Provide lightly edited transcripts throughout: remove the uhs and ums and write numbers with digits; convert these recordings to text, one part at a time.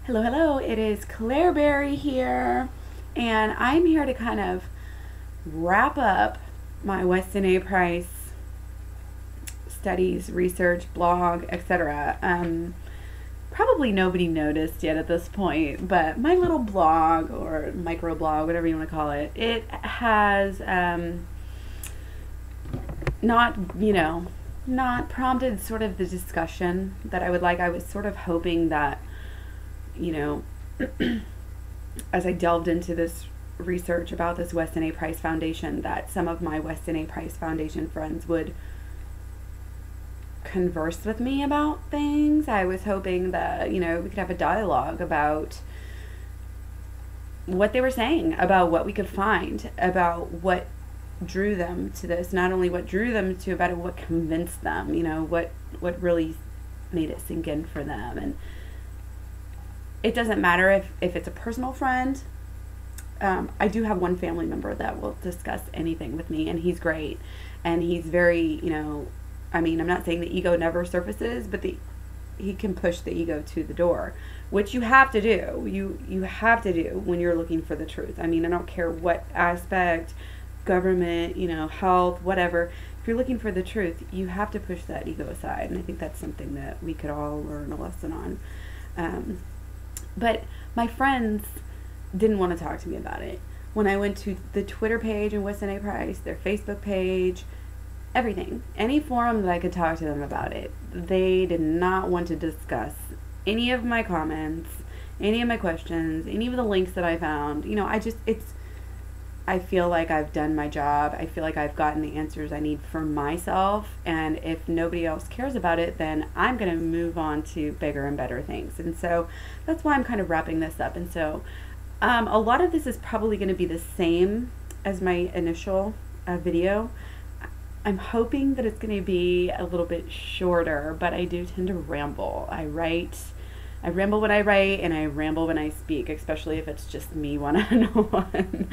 Hello, hello, it is Claireberry here, and I'm here to kind of wrap up my Weston A. Price studies, research, blog, etc. Probably nobody noticed yet at this point, but my little blog or microblog, whatever you want to call it, it has not, not prompted sort of the discussion that I would like. I was sort of hoping that as I delved into this research about this Weston A. Price Foundation, that some of my Weston A. Price Foundation friends would converse with me about things. I was hoping that, we could have a dialogue about what they were saying, about what we could find, about what drew them to this, not only what drew them to, about what convinced them, what really made it sink in for them. And it doesn't matter if it's a personal friend. I do have one family member that will discuss anything with me, and he's great. And he's very, I'm not saying the ego never surfaces, but he can push the ego to the door, which you have to do. You have to do when you're looking for the truth. I don't care what aspect, government, health, whatever. If you're looking for the truth, you have to push that ego aside. And I think that's something that we could all learn a lesson on. But my friends didn't want to talk to me about it. When I went to the Twitter page of Weston A. Price, their Facebook page, everything, any forum that I could talk to them about it, they did not want to discuss any of my comments, any of my questions, any of the links that I found. I feel like I've done my job. I feel like I've gotten the answers I need for myself. And if nobody else cares about it, then I'm going to move on to bigger and better things. And so that's why I'm kind of wrapping this up. And so a lot of this is probably going to be the same as my initial video. I'm hoping that it's going to be a little bit shorter, but I do tend to ramble. I ramble when I write, and I ramble when I speak, especially if it's just me one-on-one.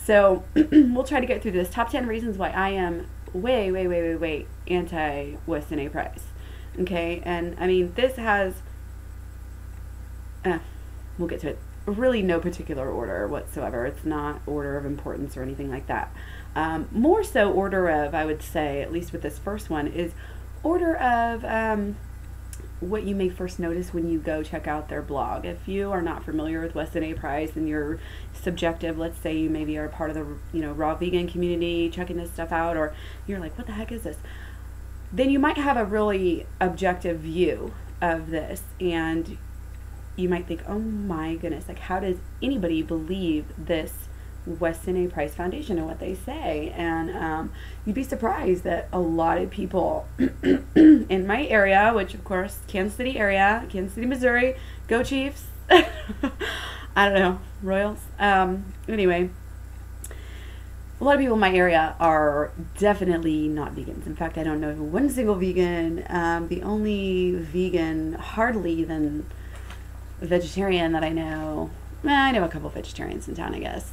So we'll try to get through this. Top 10 reasons why I am way anti-Weston A. Price. Okay, and this has, we'll get to it, really no particular order whatsoever. It's not order of importance or anything like that. More so order of, I would say, at least with this first one, is order of what you may first notice when you go check out their blog. If you are not familiar with Weston A. Price and you're subjective, let's say you maybe are part of the raw vegan community checking this stuff out, or you're like, what the heck is this? Then you might have a really objective view of this, and you might think, oh my goodness, like, how does anybody believe this Weston A. Price Foundation and what they say? And you'd be surprised that a lot of people in my area, which of course, Kansas City, Missouri, go Chiefs. I don't know, Royals. Anyway, a lot of people in my area are definitely not vegans. In fact, I don't know one single vegan. The only vegan, hardly even vegetarian that I know, I know a couple vegetarians in town, I guess.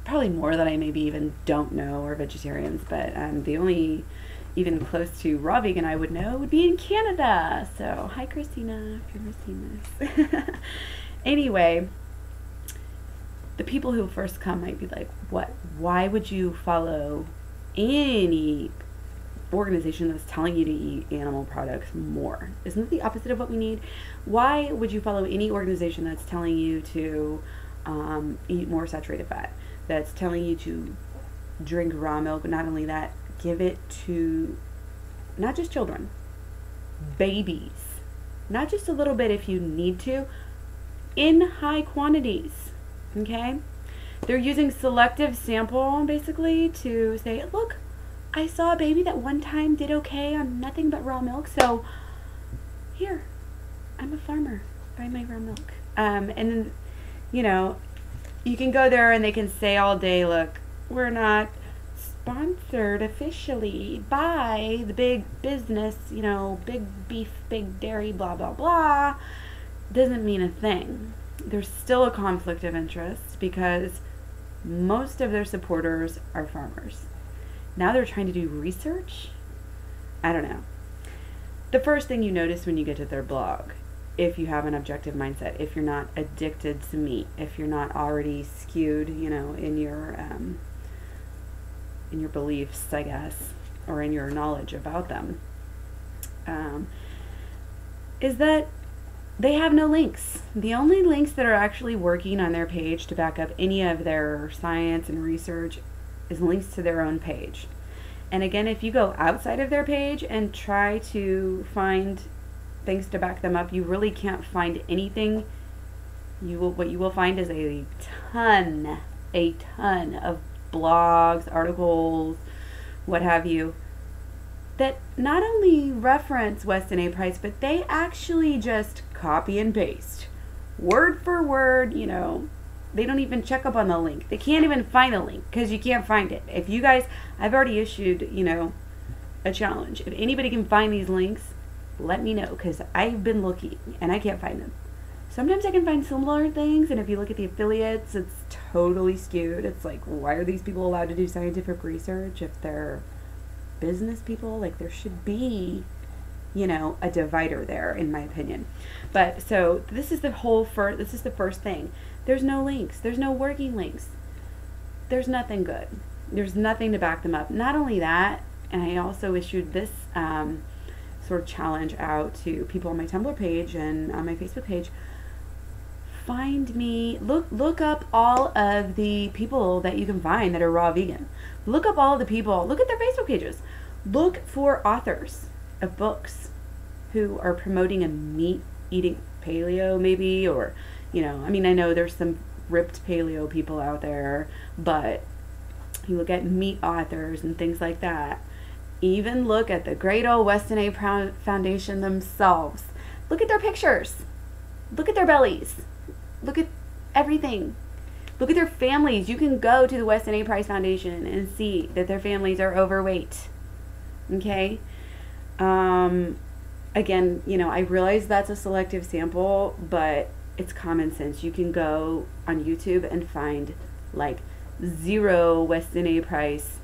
Probably more that I maybe even don't know are vegetarians, but the only even close to raw vegan I would know would be in Canada. So hi Christina, if you're seeing this. Anyway, the people who first come might be like, what? Why would you follow any organization that's telling you to eat animal products more? Isn't it the opposite of what we need? Why would you follow any organization that's telling you to eat more saturated fat, that's telling you to drink raw milk? Not only that, give it to not just children, babies. Not just a little bit if you need to, in high quantities, okay? They're using selective sample, basically, to say, look, I saw a baby that one time did okay on nothing but raw milk, so here, I'm a farmer, buy my raw milk. And then, you can go there and they can say all day, look, we're not sponsored officially by the big business, big beef, big dairy, blah, blah, blah. Doesn't mean a thing. There's still a conflict of interest because most of their supporters are farmers. Now they're trying to do research? I don't know. The first thing you notice when you get to their blog if you have an objective mindset, if you're not addicted to meat, if you're not already skewed, in your beliefs, I guess, or in your knowledge about them, is that they have no links. The only links that are actually working on their page to back up any of their science and research is links to their own page. And again, if you go outside of their page and try to find things to back them up, you really can't find anything. What you will find is a ton of blogs, articles, what have you, that not only reference Weston A. Price, but they actually just copy and paste, word for word. They don't even check up on the link. They can't even find a link because you can't find it. If you guys, I've already issued, a challenge. If anybody can find these links, let me know, because I've been looking and I can't find them. Sometimes I can find similar things, and if you look at the affiliates, it's totally skewed. It's like, why are these people allowed to do scientific research if they're business people? Like, there should be, a divider there, in my opinion. But so this is the first thing. There's no links. There's no working links. There's nothing good. There's nothing to back them up. Not only that, and I also issued this sort of challenge out to people on my Tumblr page and on my Facebook page. Look up all of the people that you can find that are raw vegan. Look up all the people, look at their Facebook pages. Look for authors of books who are promoting a meat eating paleo, maybe, or, I know there's some ripped paleo people out there, but you look at meat authors and things like that. Even look at the great old Weston A. Foundation themselves. Look at their pictures. Look at their bellies. Look at everything. Look at their families. You can go to the Weston A. Price Foundation and see that their families are overweight. Okay? Again, I realize that's a selective sample, but it's common sense. You can go on YouTube and find like 0 Weston A. Price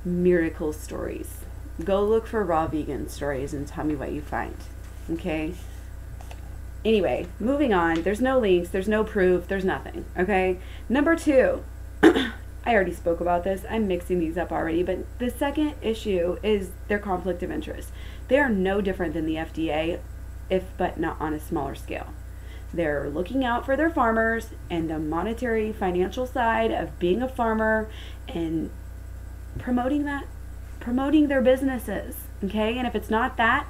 miracle stories. Go look for raw vegan stories and tell me what you find. Okay? Anyway, moving on. There's no links, there's no proof, there's nothing. Okay? Number 2, I already spoke about this. I'm mixing these up already, but the second issue is their conflict of interest. They are no different than the FDA, but not on a smaller scale. They're looking out for their farmers and the monetary financial side of being a farmer and promoting their businesses. Okay? And if it's not that,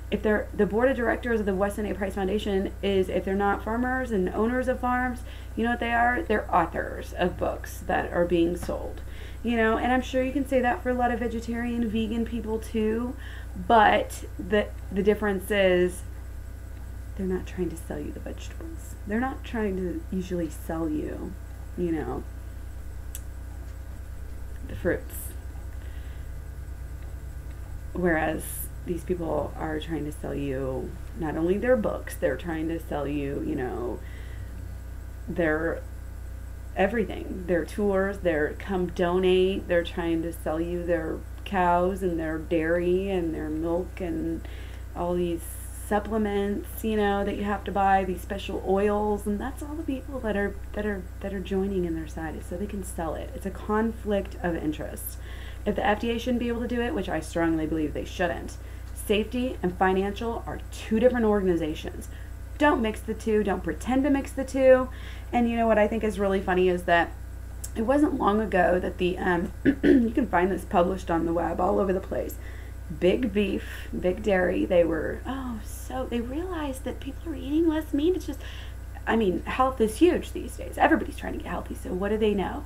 if they're the board of directors of the Weston A. Price Foundation if they're not farmers and owners of farms, you know what they are? They're authors of books that are being sold. And I'm sure you can say that for a lot of vegetarian, vegan people too, but the difference is they're not trying to sell you the vegetables. They're not trying to usually sell you, the fruits. Whereas these people are trying to sell you not only their books, they're trying to sell you, their everything, their tours, their come donate, they're trying to sell you their cows and their dairy and their milk and all these supplements, that you have to buy, these special oils, and that's all the people that are joining in their side, so they can sell it. It's a conflict of interest. If the FDA shouldn't be able to do it, which I strongly believe they shouldn't, safety and financial are 2 different organizations. Don't mix the two. Don't pretend to mix the two. And what I think is really funny is that it wasn't long ago that the you can find this published on the web all over the place. Big beef, big dairy. They realized that people are eating less meat. It's just, health is huge these days. Everybody's trying to get healthy. So what do they know?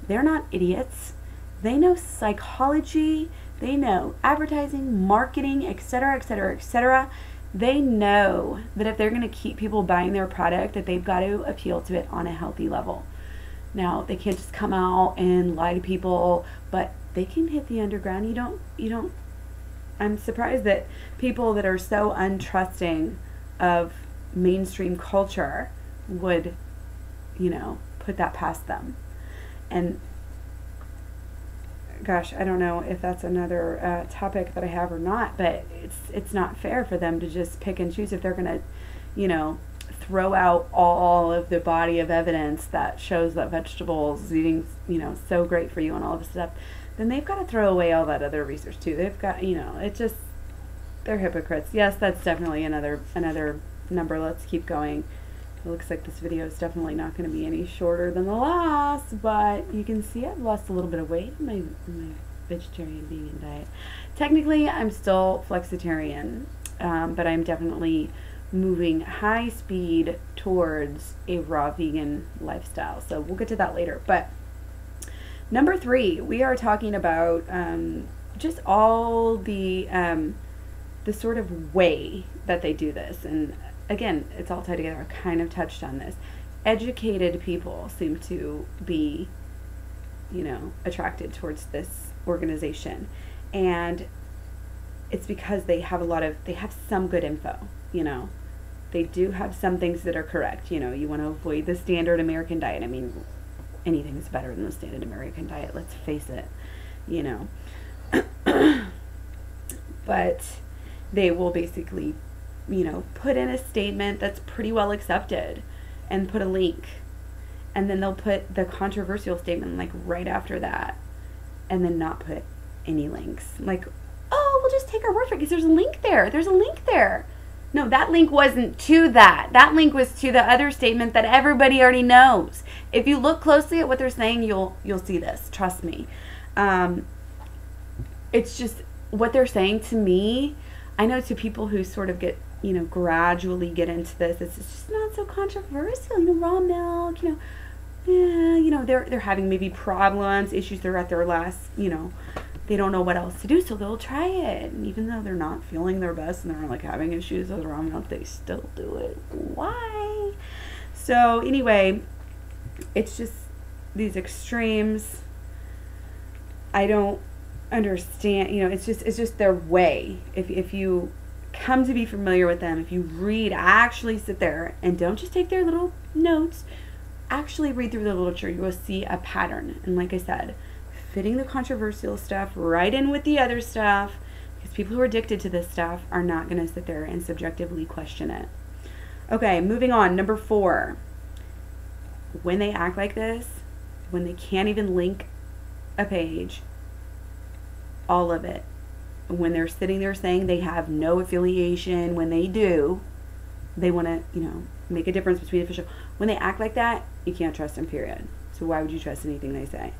They're not idiots. They know psychology. They know advertising, marketing, etc., etc., etc. They know that if they're going to keep people buying their product, that they've got to appeal to it on a healthy level. Now, they can't just come out and lie to people, but they can hit the underground. You don't, I'm surprised that people that are so untrusting of mainstream culture would, put that past them. And gosh, I don't know if that's another topic that I have or not, but it's not fair for them to just pick and choose if they're going to, you know, throw out all of the body of evidence that shows that vegetables eating, you know, so great for you and all this stuff, then they've got to throw away all that other research too. They've got, you know, it just, they're hypocrites. Yes, that's definitely another number. Let's keep going. It looks like this video is definitely not going to be any shorter than the last, but you can see I've lost a little bit of weight in my vegetarian vegan diet. Technically, I'm still flexitarian, but I'm definitely moving high speed towards a raw vegan lifestyle. So we'll get to that later. But number 3, we are talking about just all the sort of way that they do this. And again, it's all tied together. I kind of touched on this. Educated people seem to be, you know, attracted towards this organization. And it's because they have some good info, you know. They do have some things that are correct. You know, you want to avoid the standard American diet. I mean, anything's better than the standard American diet, let's face it, you know. But they will basically, you know, put in a statement that's pretty well accepted and put a link. And then they'll put the controversial statement like right after that and then not put any links. Like, oh, we'll just take our word for it because there's a link there. There's a link there. No, that link wasn't to that. That link was to the other statement that everybody already knows. If you look closely at what they're saying, you'll see this. Trust me. It's just what they're saying to me. I know to people who sort of get, you know, gradually get into this, it's just not so controversial. You know, raw milk, you know, yeah, you know, they're having maybe problems, issues. They're at their last, you know, they don't know what else to do, so they'll try it. And even though they're not feeling their best and they're like having issues with raw milk, they still do it. Why? So anyway, it's just these extremes. I don't understand, you know, it's just their way. If you come to be familiar with them, if you read, actually sit there and don't just take their little notes, actually read through the literature, you will see a pattern. And like I said, fitting the controversial stuff right in with the other stuff, because people who are addicted to this stuff are not going to sit there and subjectively question it. Okay, moving on. Number 4, when they act like this, when they can't even link a page, all of it, when they're sitting there saying they have no affiliation, when they do, they want to, you know, make a difference between official. When they act like that, you can't trust them, period. So why would you trust anything they say?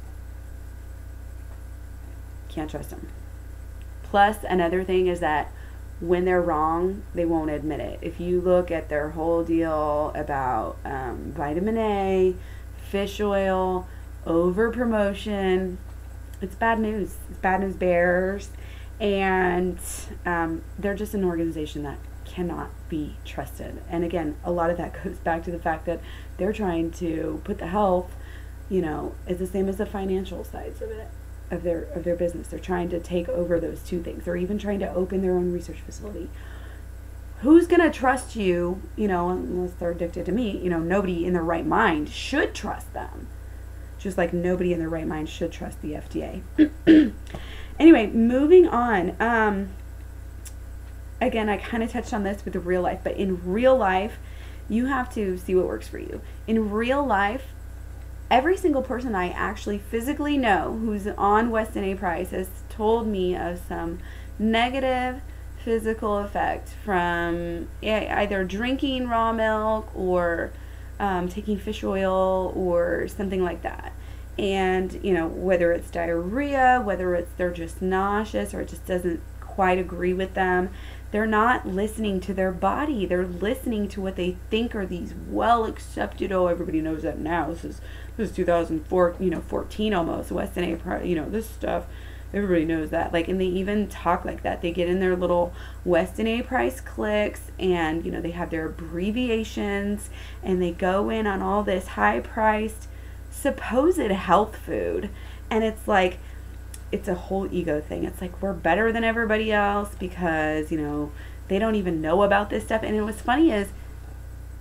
Can't trust them. Plus, another thing is that when they're wrong, they won't admit it. If you look at their whole deal about vitamin A, fish oil, over promotion, it's bad news. It's bad news bears. And they're just an organization that cannot be trusted. And again, a lot of that goes back to the fact that they're trying to put the health, you know, it's the same as the financial sides of it. Of their business. They're trying to take over those two things. They're even trying to open their own research facility. Who's going to trust you, you know, unless they're addicted to meat? You know, nobody in their right mind should trust them. Just like nobody in their right mind should trust the FDA. Anyway, moving on. Again, I kind of touched on this with the real life, but in real life, you have to see what works for you. In real life, every single person I actually physically know who's on Weston A price has told me of some negative physical effect from either drinking raw milk or taking fish oil or something like that. And, you know, whether it's diarrhea, whether it's they're just nauseous or it just doesn't quite agree with them, they're not listening to their body. They're listening to what they think are these well accepted, oh, everybody knows that now. This is 2004, you know, 14 almost, Weston A, you know, this stuff, everybody knows that. Like, and they even talk like that. They get in their little Weston A price clicks and, you know, they have their abbreviations and they go in on all this high-priced supposed health food. And it's like, it's a whole ego thing. It's like, we're better than everybody else because, you know, they don't even know about this stuff. And what's funny is,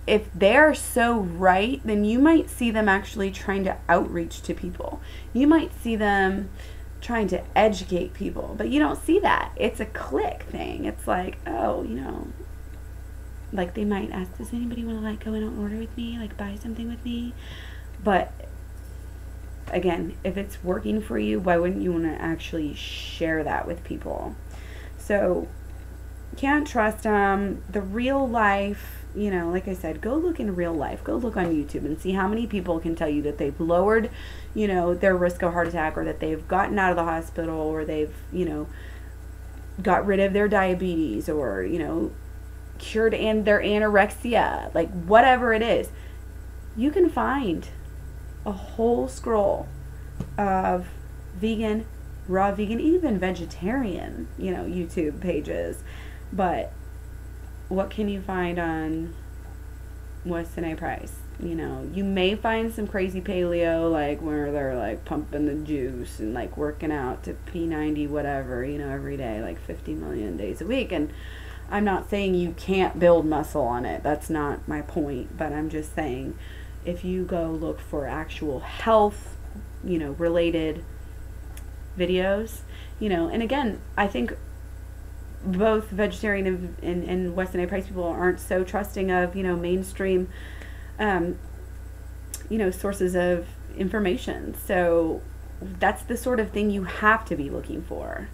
if they're so right, then you might see them actually trying to outreach to people. You might see them trying to educate people, but you don't see that. It's a click thing. It's like, oh, you know, like they might ask, does anybody want to like go in and order with me, like buy something with me? But again, if it's working for you, why wouldn't you want to actually share that with people? So can't trust them. The real life, you know, like I said, go look in real life. Go look on YouTube and see how many people can tell you that they've lowered, you know, their risk of heart attack, or that they've gotten out of the hospital, or they've, you know, got rid of their diabetes, or, you know, cured their anorexia, like whatever it is. You can find a whole scroll of vegan, raw vegan, even vegetarian, you know, YouTube pages. But what can you find on Weston A. Price? You know, you may find some crazy paleo, like where they're like pumping the juice and like working out to P90 whatever, you know, every day, like 50 million days a week. And I'm not saying you can't build muscle on it. That's not my point. But I'm just saying, if you go look for actual health, you know, related videos, you know, and again, I think both vegetarian and Weston A. Price people aren't so trusting of, you know, mainstream, you know, sources of information. So that's the sort of thing you have to be looking for.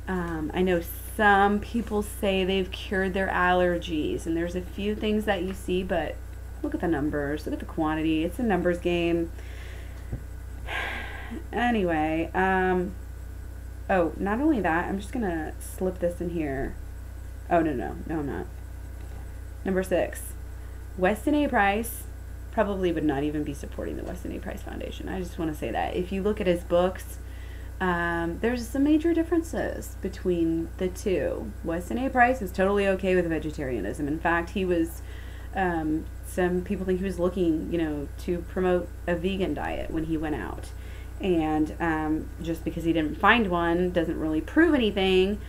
I know some people say they've cured their allergies, and there's a few things that you see, but look at the numbers, look at the quantity. It's a numbers game. Anyway, oh, not only that, I'm just going to slip this in here. Oh, no, I'm not. Number 6, Weston A. Price probably would not even be supporting the Weston A. Price Foundation. I just want to say that. If you look at his books, there's some major differences between the two. Weston A. Price is totally okay with vegetarianism. In fact, he was, some people think he was looking, you know, to promote a vegan diet when he went out. And just because he didn't find one doesn't really prove anything,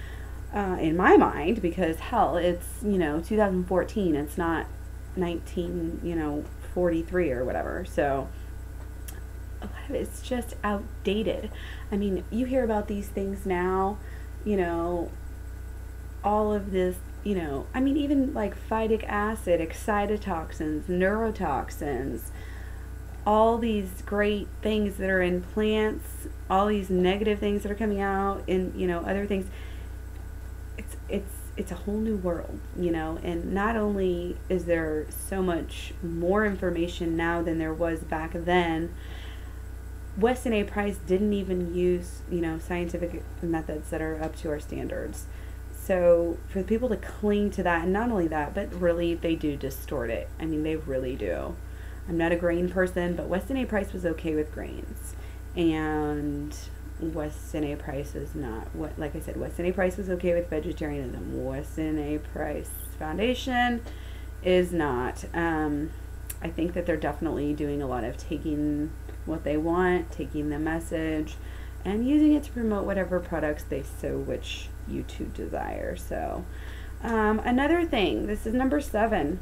in my mind, because hell, it's, you know, 2014. It's not 1943 or whatever. So a lot of it's just outdated. I mean, you hear about these things now, you know, all of this, you know, I mean, even like phytic acid, excitotoxins, neurotoxins, all these great things that are in plants, all these negative things that are coming out in, you know, other things. It's a whole new world, you know, and not only is there so much more information now than there was back then, Weston A. Price didn't even use, you know, scientific methods that are up to our standards. So for the people to cling to that, and not only that, but really they do distort it. I mean, they really do. I'm not a grain person, but Weston A. Price was okay with grains, and Weston A. Price is not. What, like I said, Weston A. Price was okay with vegetarianism. Weston A. Price Foundation is not. I think that they're definitely doing a lot of taking what they want, taking the message, and using it to promote whatever products they so which you to desire. So another thing, this is number 7.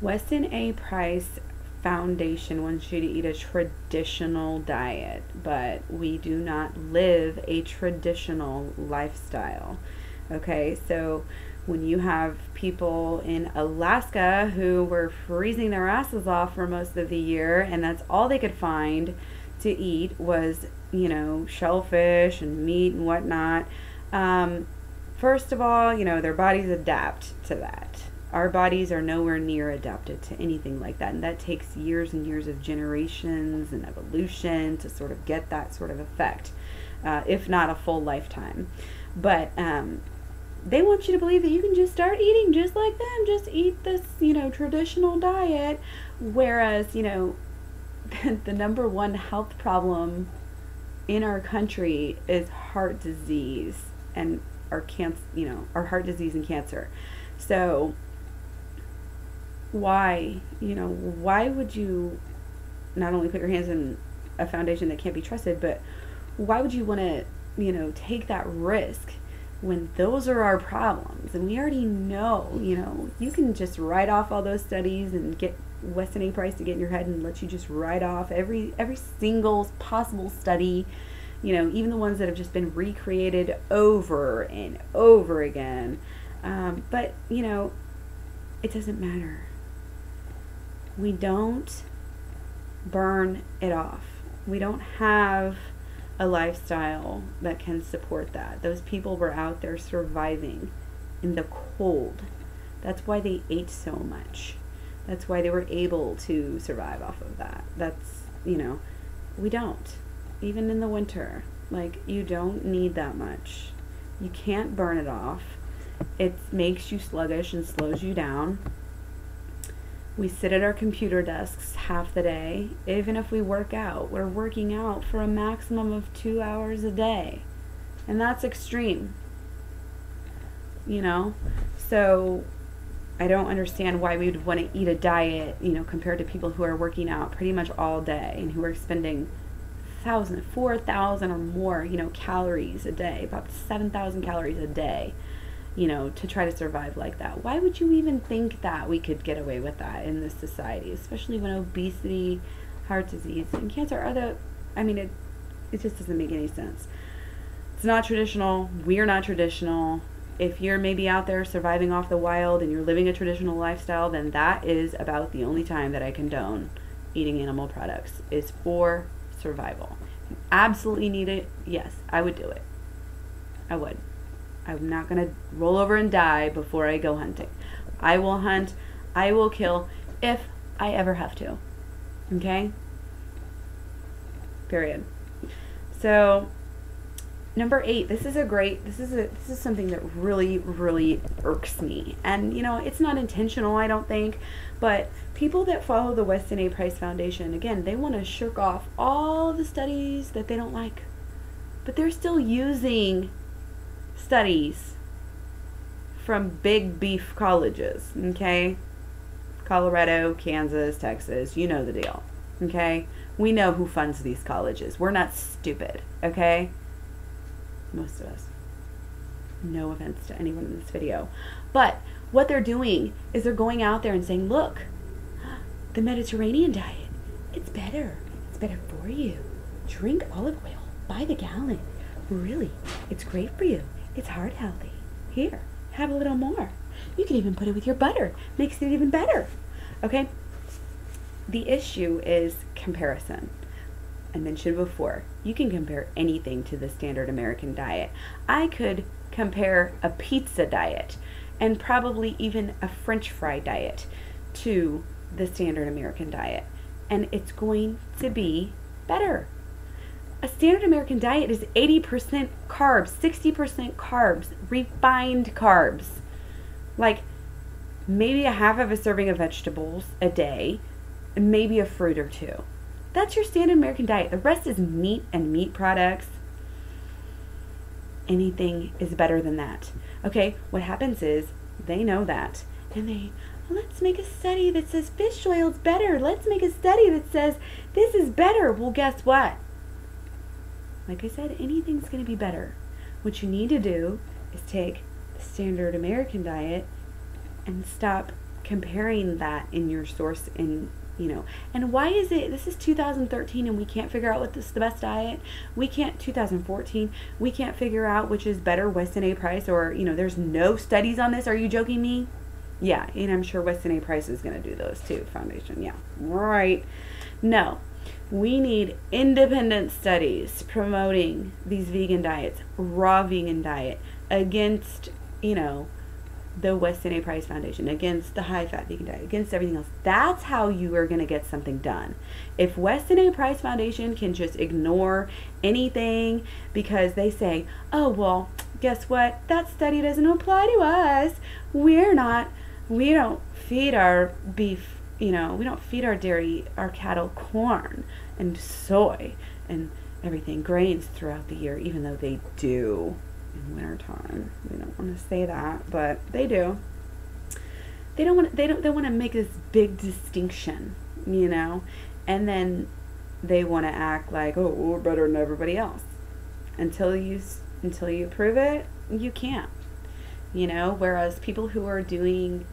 Weston A. Price Foundation wants you to eat a traditional diet, but we do not live a traditional lifestyle. Okay, so when you have people in Alaska who were freezing their asses off for most of the year, and that's all they could find to eat was, you know, shellfish and meat and whatnot. First of all, you know, their bodies adapt to that. Our bodies are nowhere near adapted to anything like that, and that takes years and years of generations and evolution to sort of get that sort of effect, if not a full lifetime. But they want you to believe that you can just start eating just like them, just eat this, you know, traditional diet, whereas, you know, the number one health problem in our country is heart disease and our cancer, you know, our heart disease and cancer. So why, you know, why would you not only put your hands in a foundation that can't be trusted, but why would you want to, you know, take that risk when those are our problems? And we already know, you know, you can just write off all those studies and get Weston A. Price to get in your head and let you just write off every single possible study, you know, even the ones that have just been recreated over and over again. But, you know, it doesn't matter. We don't burn it off. We don't have a lifestyle that can support that. Those people were out there surviving in the cold. That's why they ate so much. That's why they were able to survive off of that. That's, we don't. Even in the winter, like, you don't need that much. You can't burn it off. It makes you sluggish and slows you down. We sit at our computer desks half the day. Even if we work out, we're working out for a maximum of 2 hours a day. And that's extreme. So I don't understand why we would want to eat a diet, compared to people who are working out pretty much all day and who are spending 4,000 or more, calories a day, about 7,000 calories a day, to try to survive like that. Why would you even think that we could get away with that in this society, especially when obesity, heart disease, and cancer are it just doesn't make any sense. It's not traditional. We're not traditional. If you're maybe out there surviving off the wild and you're living a traditional lifestyle, then that is about the only time that I condone eating animal products, is for survival. If you absolutely need it, yes, I would do it. I would. I'm not going to roll over and die before I go hunting. I will hunt. I will kill if I ever have to. Okay? Period. So, number 8, this is something that really, really irks me. And, it's not intentional, I don't think, but people that follow the Weston A. Price Foundation, again, they want to shirk off all the studies that they don't like. But they're still using studies from big beef colleges, okay? Colorado, Kansas, Texas, you know the deal, okay? We know who funds these colleges. We're not stupid, okay? Most of us. No offense to anyone in this video. But what they're doing is they're going out there and saying, look, the Mediterranean diet, it's better. It's better for you. Drink olive oil by the gallon. Really, it's great for you. It's heart healthy. Here, have a little more. You can even put it with your butter. Makes it even better. Okay? The issue is comparison. I mentioned before, you can compare anything to the standard American diet. I could compare a pizza diet and probably even a French fry diet to the standard American diet, and it's going to be better. A standard American diet is 80% carbs, 60% carbs, refined carbs. Like maybe a half of a serving of vegetables a day, and maybe a fruit or two. That's your standard American diet. The rest is meat and meat products. Anything is better than that. Okay, what happens is they know that, and let's make a study that says fish oil is better. Let's make a study that says this is better. Well, guess what? Like I said, anything's going to be better. What you need to do is take the standard American diet and stop comparing that in your source and why is it, this is 2013 and we can't figure out what is the best diet? 2014, we can't figure out which is better, Weston A. Price, or, there's no studies on this. Are you joking me? Yeah, and I'm sure Weston A. Price is going to do those too, Foundation. Yeah, right. No, we need independent studies promoting these vegan diets, raw vegan diet, against, the Weston A. Price Foundation, against the high-fat vegan diet, against everything else. That's how you are going to get something done. If Weston A. Price Foundation can just ignore anything because they say, oh, well, guess what? That study doesn't apply to us. We don't feed our beef, we don't feed our dairy, our cattle corn and soy and everything, grains throughout the year, even though they do in wintertime. They don't want to say that, but they do. They want to make this big distinction, and then they want to act like, oh, we're better than everybody else. Until you prove it, you can't. Whereas people who are doing,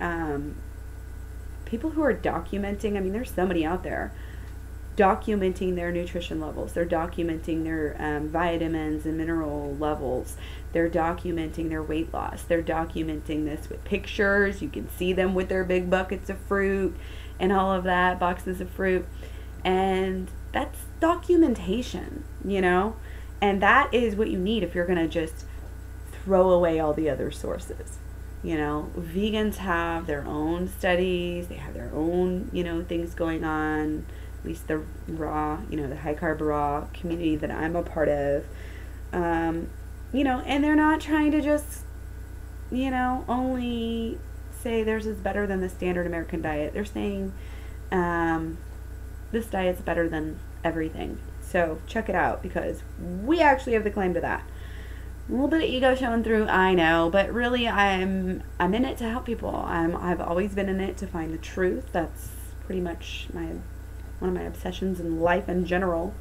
people who are documenting, there's somebody out there documenting their nutrition levels. They're documenting their vitamins and mineral levels. They're documenting their weight loss. They're documenting this with pictures. You can see them with their big buckets of fruit and all of that, boxes of fruit. And that's documentation, you know? And that is what you need if you're going to just throw away all the other sources. You know, vegans have their own studies. They have their own, you know, things going on. At least the raw, you know, the high carb raw community that I'm a part of. You know, and they're not trying to just, you know, only say theirs is better than the standard American diet. They're saying this diet's better than everything. So check it out, because we actually have the claim to that. A little bit of ego showing through, I know, but really I'm in it to help people. I've always been in it to find the truth. That's pretty much one of my obsessions in life in general.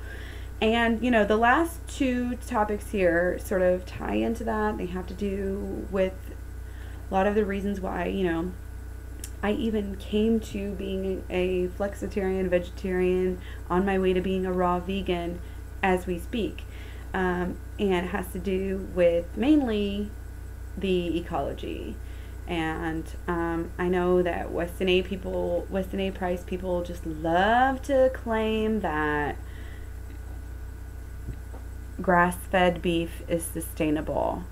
And, you know, the last two topics here sort of tie into that. They have to do with a lot of the reasons why, you know, I even came to being a flexitarian, vegetarian, on my way to being a raw vegan as we speak. And it has to do with mainly the ecology. And I know that Weston A price people just love to claim that grass-fed beef is sustainable.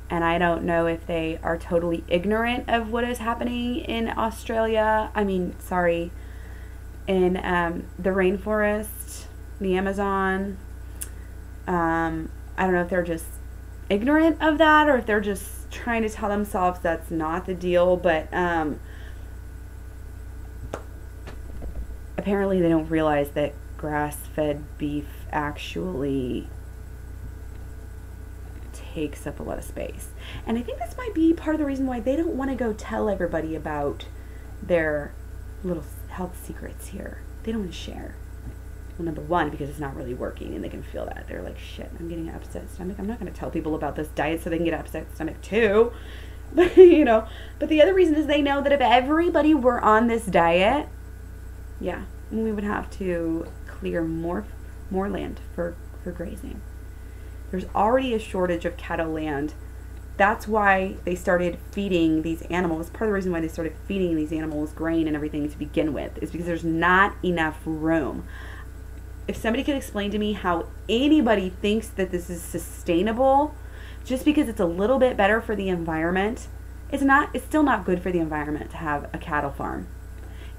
And I don't know if they are totally ignorant of what is happening in Australia. I mean, sorry, in the rainforest, the Amazon. I don't know if they're just ignorant of that, or if they're just trying to tell themselves that's not the deal. But apparently they don't realize that grass-fed beef actually takes up a lot of space. And I think this might be part of the reason why they don't want to go tell everybody about their little health secrets here. They don't want to share. Well, number one, because it's not really working, and they can feel that. They're like, shit, I'm getting an upset stomach. I'm not going to tell people about this diet so they can get an upset stomach too. But, you know, but the other reason is they know that if everybody were on this diet, yeah, we would have to clear more land for grazing. There's already a shortage of cattle land. That's why they started feeding these animals. Part of the reason why they started feeding these animals grain and everything to begin with is because there's not enough room. If somebody could explain to me how anybody thinks that this is sustainable just because it's a little bit better for the environment, it's still not good for the environment to have a cattle farm.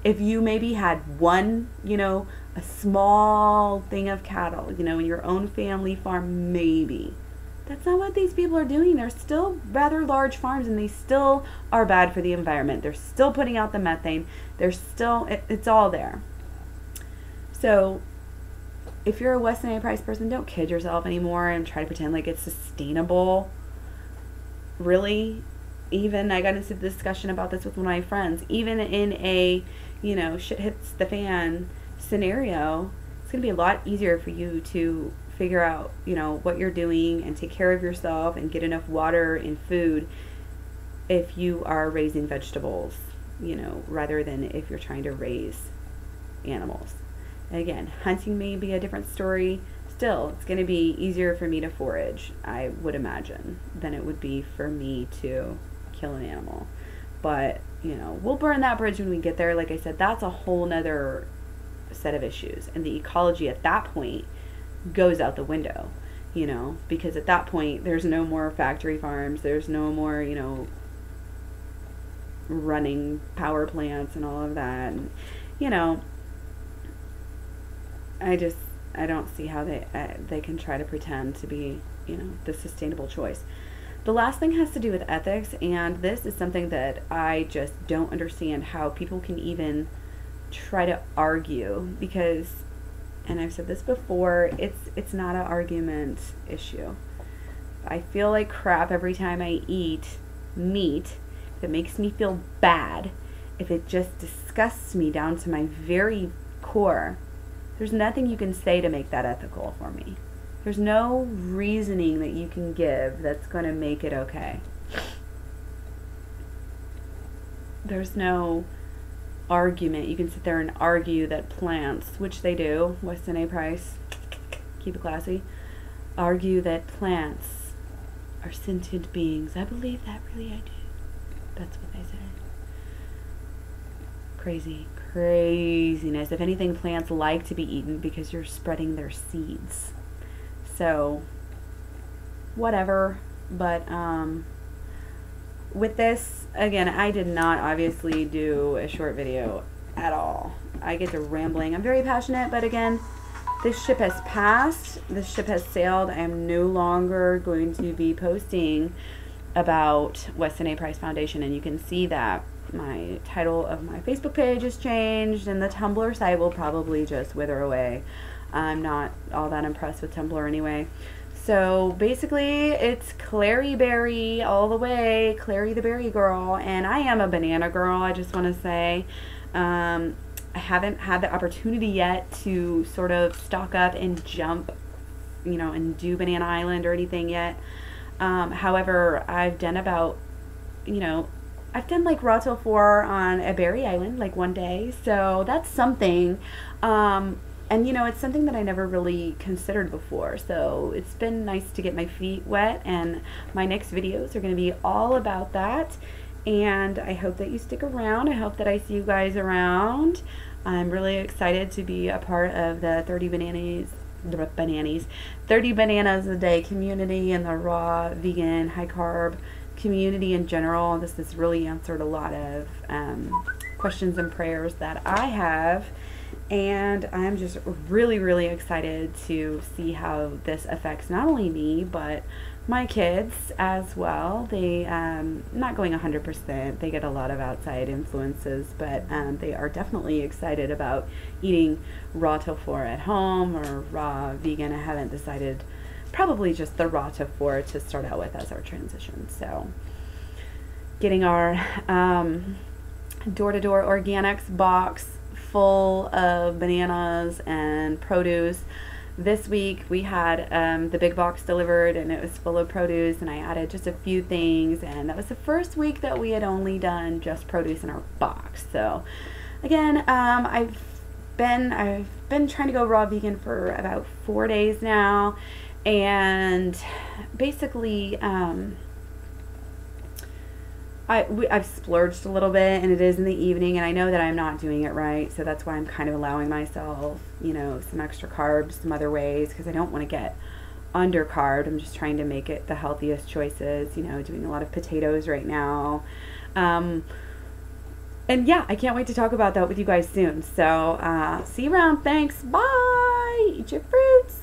If you maybe had one, you know, a small thing of cattle, you know, in your own family farm, maybe. That's not what these people are doing. They're still rather large farms, and they still are bad for the environment. They're still putting out the methane. They're still, it's all there. So if you're a Weston A price person, don't kid yourself anymore and try to pretend like it's sustainable. Really, even I got into the discussion about this with one of my friends. Even in a, you know, shit hits the fan scenario, it's going to be a lot easier for you to figure out, you know, what you're doing and take care of yourself and get enough water and food if you are raising vegetables, you know, rather than if you're trying to raise animals. And again, hunting may be a different story. Still, it's going to be easier for me to forage, I would imagine, than it would be for me to kill an animal. But, you know, we'll burn that bridge when we get there. Like I said, that's a whole nother set of issues. And the ecology at that point goes out the window, you know, because at that point there's no more factory farms. There's no more, you know, running power plants and all of that. And, you know, I don't see how they can try to pretend to be, you know, the sustainable choice. The last thing has to do with ethics, and this is something that I just don't understand how people can even try to argue, because, and I've said this before, it's not an argument issue. I feel like crap every time I eat meat. If it makes me feel bad, if it just disgusts me down to my very core, there's nothing you can say to make that ethical for me. There's no reasoning that you can give that's going to make it okay. There's no argument. You can sit there and argue that plants, which they do, Weston A price, keep it classy, argue that plants are sentient beings. I believe that, really, I do. That's what they say. Craziness. If anything, plants like to be eaten because you're spreading their seeds. So, whatever. But, with this, again, I did not obviously do a short video at all. I get to rambling. I'm very passionate, but again, this ship has passed. This ship has sailed. I am no longer going to be posting about Weston A. Price Foundation, and you can see that my title of my Facebook page has changed, and the Tumblr site will probably just wither away. I'm not all that impressed with Tumblr anyway. So basically, it's Clary Berry all the way, Clary the Berry Girl, and I am a banana girl, I just want to say. I haven't had the opportunity yet to sort of stock up and jump, you know, and do Banana Island or anything yet. However, I've done about, you know, I've done like raw till 4 on a berry island, like one day, so that's something. And you know, it's something that I never really considered before, so it's been nice to get my feet wet, and my next videos are going to be all about that, and I hope that you stick around. I hope that I see you guys around. I'm really excited to be a part of the 30 bananas a day community and the raw, vegan, high carb community in general. This has really answered a lot of questions and prayers that I have, and I'm just really excited to see how this affects not only me but my kids as well. They not going 100%, they get a lot of outside influences, but they are definitely excited about eating raw tofu at home or raw vegan. I haven't decided, probably just the raw tofu to start out with as our transition. So getting our door-to-door organics box full of bananas and produce. This week we had the big box delivered, and it was full of produce, and I added just a few things, and that was the first week that we had only done just produce in our box. So again, I've been trying to go raw vegan for about 4 days now, and basically I've splurged a little bit, and it is in the evening, and I know that I'm not doing it right, so that's why I'm kind of allowing myself, you know, some extra carbs some other ways, because I don't want to get undercarbed. I'm just trying to make it the healthiest choices, you know, doing a lot of potatoes right now. And yeah, I can't wait to talk about that with you guys soon. So see you around. Thanks. Bye. Eat your fruits.